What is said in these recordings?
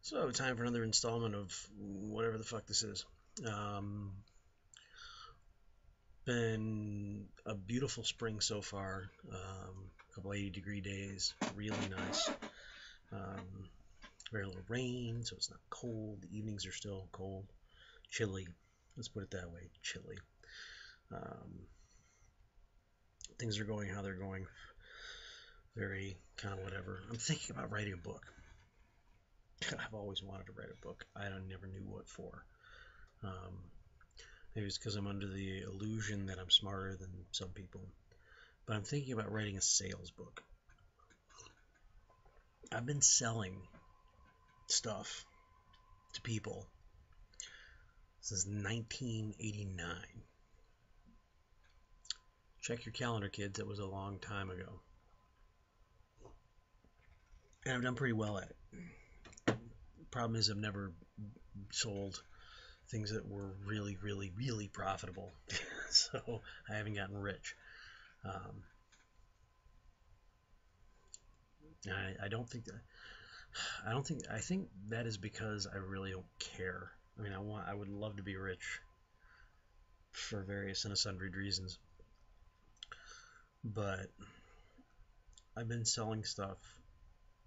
So, time for another installment of whatever the fuck this is. Um, Been a beautiful spring so far. A couple 80-degree days, really nice. Um, Very little rain, so it's not cold. The evenings are still cold, chilly. Let's put it that way, chilly. Um, Things are going how they're going. Very kind of whatever. I'm thinking about writing a book. I've always wanted to write a book. I never knew what for. Um, Maybe it's because I'm under the illusion that I'm smarter than some people. But I'm thinking about writing a sales book. I've been selling stuff to people since 1989. Check your calendar, kids. It was a long time ago. And I've done pretty well at it. Problem is, I've never sold things that were really, really, really profitable. So I haven't gotten rich. Um, I don't think that. I think that is because I really don't care. I mean, I would love to be rich for various and sundry reasons, but I've been selling stuff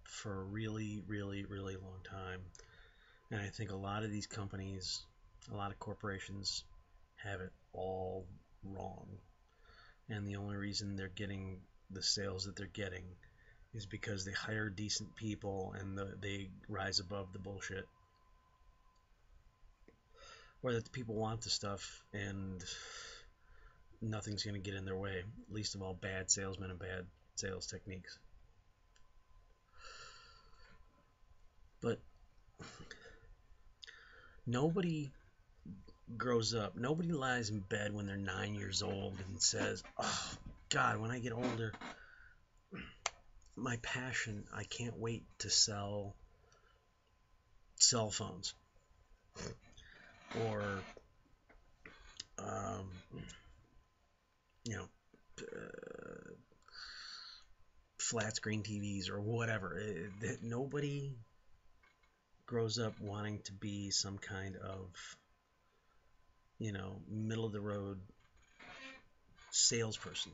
for a really, really, really long time, and I think a lot of these companies, a lot of corporations, have it all wrong, and the only reason they're getting the sales that they're getting is because they hire decent people and they rise above the bullshit, or that the people want the stuff and nothing's going to get in their way, least of all bad salesmen and bad sales techniques. But nobody grows up, nobody lies in bed when they're 9 years old and says, oh, God, when I get older, my passion, I can't wait to sell cell phones or, um, you know, flat screen TVs or whatever. Nobody grows up wanting to be some kind of, middle of the road salesperson.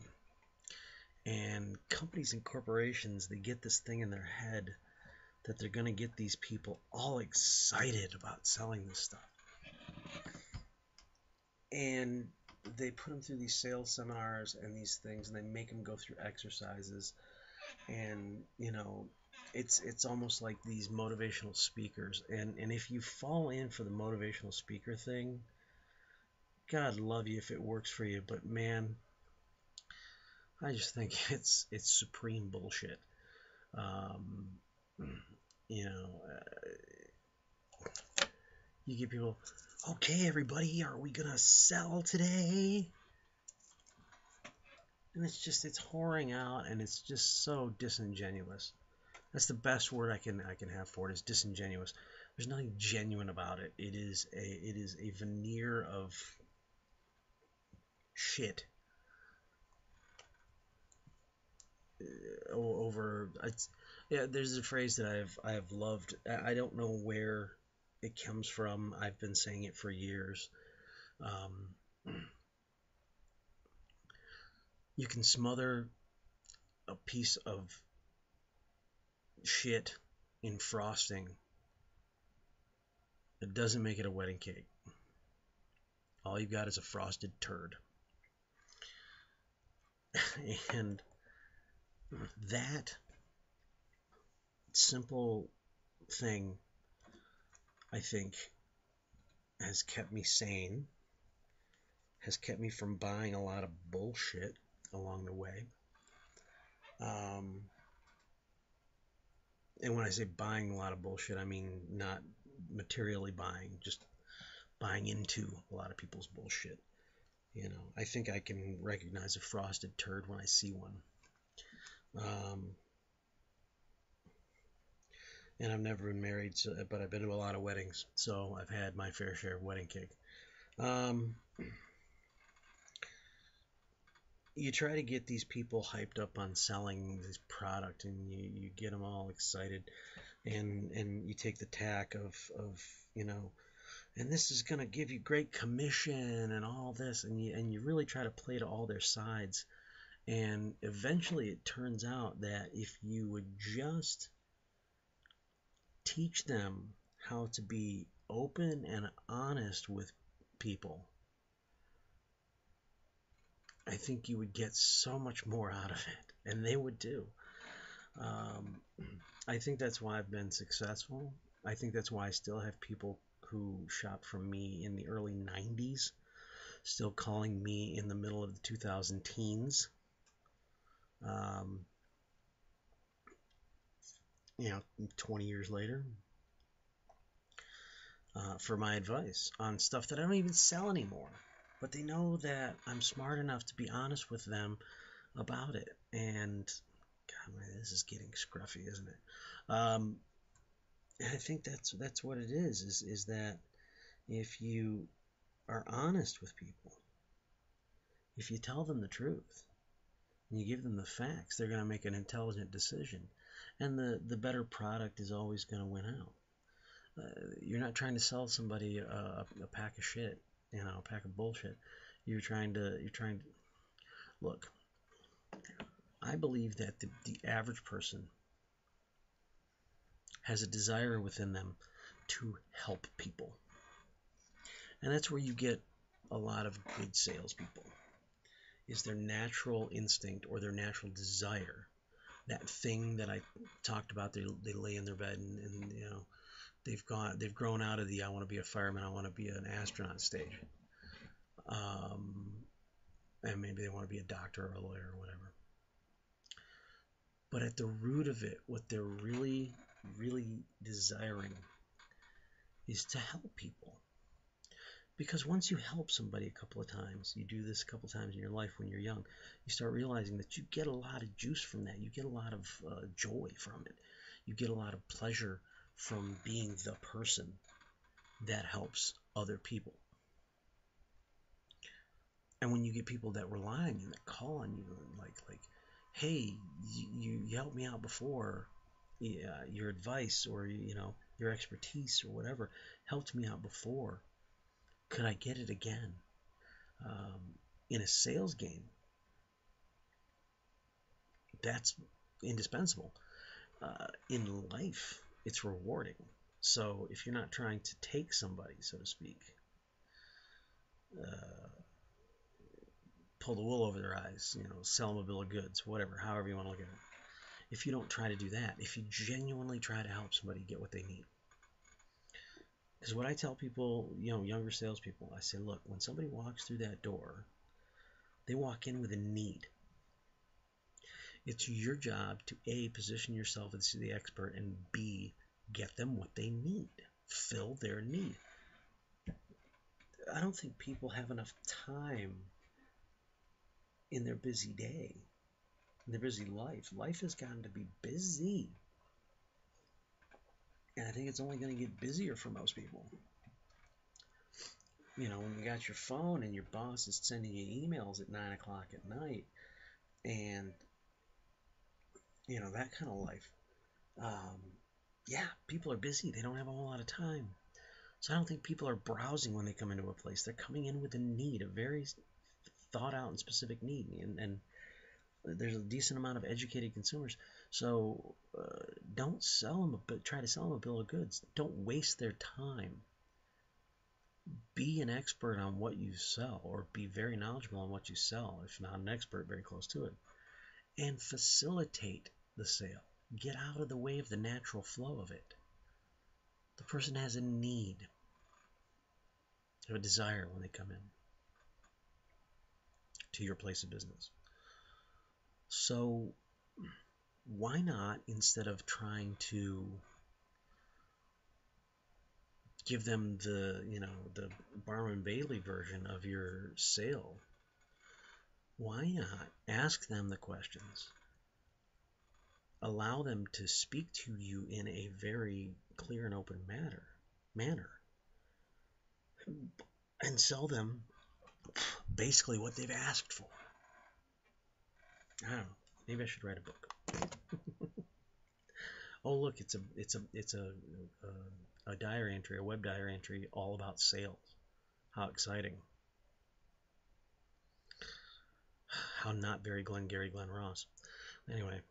And companies and corporations, they get this thing in their head that they're going to get these people all excited about selling this stuff. And they put them through these sales seminars and these things, and they make them go through exercises. And, it's almost like these motivational speakers. And if you fall in for the motivational speaker thing, God love you if it works for you. But man, I just think it's supreme bullshit. Um, you know, you get people, okay, everybody, are we gonna sell today? And it's whoring out, and it's just so disingenuous. That's the best word I can have for it, is disingenuous. There's nothing genuine about it. It is a veneer of shit over. Yeah, there's a phrase that I've loved. I don't know where it comes from. I've been saying it for years. Um, you can smother a piece of shit in frosting. It doesn't make it a wedding cake. All you've got is a frosted turd. And that simple thing, I think, has kept me sane, has kept me from buying a lot of bullshit along the way. Um, and when I say buying a lot of bullshit, I mean not materially buying, just buying into a lot of people's bullshit. I think I can recognize a frosted turd when I see one. Um, and I've never been married, but I've been to a lot of weddings, so I've had my fair share of wedding cake. Um, you try to get these people hyped up on selling this product, and you get them all excited. and you take the tack of you know, and this is going to give you great commission and all this, and you really try to play to all their sides. And eventually it turns out that if you would just teach them how to be open and honest with people, I think you would get so much more out of it, and they would too. Um, I think that's why I've been successful. I think that's why I still have people who shopped from me in the early 90s still calling me in the middle of the 2000 teens. Um, 20 years later, for my advice on stuff that I don't even sell anymore. But they know that I'm smart enough to be honest with them about it. And God, man, this is getting scruffy, isn't it? Um, and I think that's what it is that if you are honest with people, if you tell them the truth, and you give them the facts, they're going to make an intelligent decision, and the better product is always going to win out. You're not trying to sell somebody a pack of shit, a pack of bullshit. You're trying to look. I believe that the average person has a desire within them to help people, and that's where you get a lot of good salespeople. Is their natural instinct or their natural desire, that thing that I talked about. They lay in their bed and they've grown out of the I want to be a fireman, I want to be an astronaut stage, um, and maybe they want to be a doctor or a lawyer or whatever. But at the root of it, what they're really, really desiring is to help people. Because once you help somebody a couple of times, you do this a couple of times in your life when you're young, you start realizing that you get a lot of juice from that. You get a lot of joy from it. You get a lot of pleasure from being the person that helps other people. And when you get people that rely on you, that call on you, like, hey, you helped me out before, yeah, your advice or your expertise or whatever helped me out before. Could I get it again? In a sales game, that's indispensable. In life, it's rewarding. So if you're not trying to take somebody, so to speak, uh, pull the wool over their eyes, sell them a bill of goods, whatever, however you want to look at it. If you don't try to do that, if you genuinely try to help somebody get what they need. Because what I tell people, younger salespeople, I say, look, when somebody walks through that door, they walk in with a need. It's your job to A, position yourself as the expert, and B, get them what they need. Fill their need. I don't think people have enough time in their busy day, in their busy life. Life has gotten to be busy. And I think it's only going to get busier for most people. When you got your phone and your boss is sending you emails at 9 o'clock at night, and, that kind of life. Yeah, people are busy. They don't have a whole lot of time. So I don't think people are browsing when they come into a place. They're coming in with a need, a very thought out and specific need. And there's a decent amount of educated consumers. So don't sell them, but try to sell them a bill of goods. Don't waste their time. Be an expert on what you sell, or be very knowledgeable on what you sell. If not an expert, very close to it. And facilitate the sale. Get out of the way of the natural flow of it. The person has a need, a desire when they come in to your place of business. So why not, instead of trying to give them the Barnum Bailey version of your sale, why not ask them the questions? Allow them to speak to you in a very clear and open manner, and sell them basically what they've asked for. I don't know. Maybe I should write a book. Oh, look, a diary entry, a web diary entry all about sales. How exciting. How not very Glengarry Glen Ross. Anyway,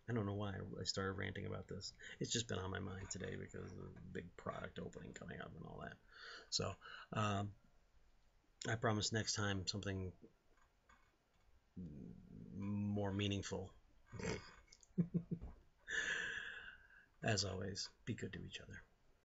I don't know why I started ranting about this. It's just been on my mind today because of the big product opening coming up and all that. So, I promise next time something more meaningful. As always, be good to each other.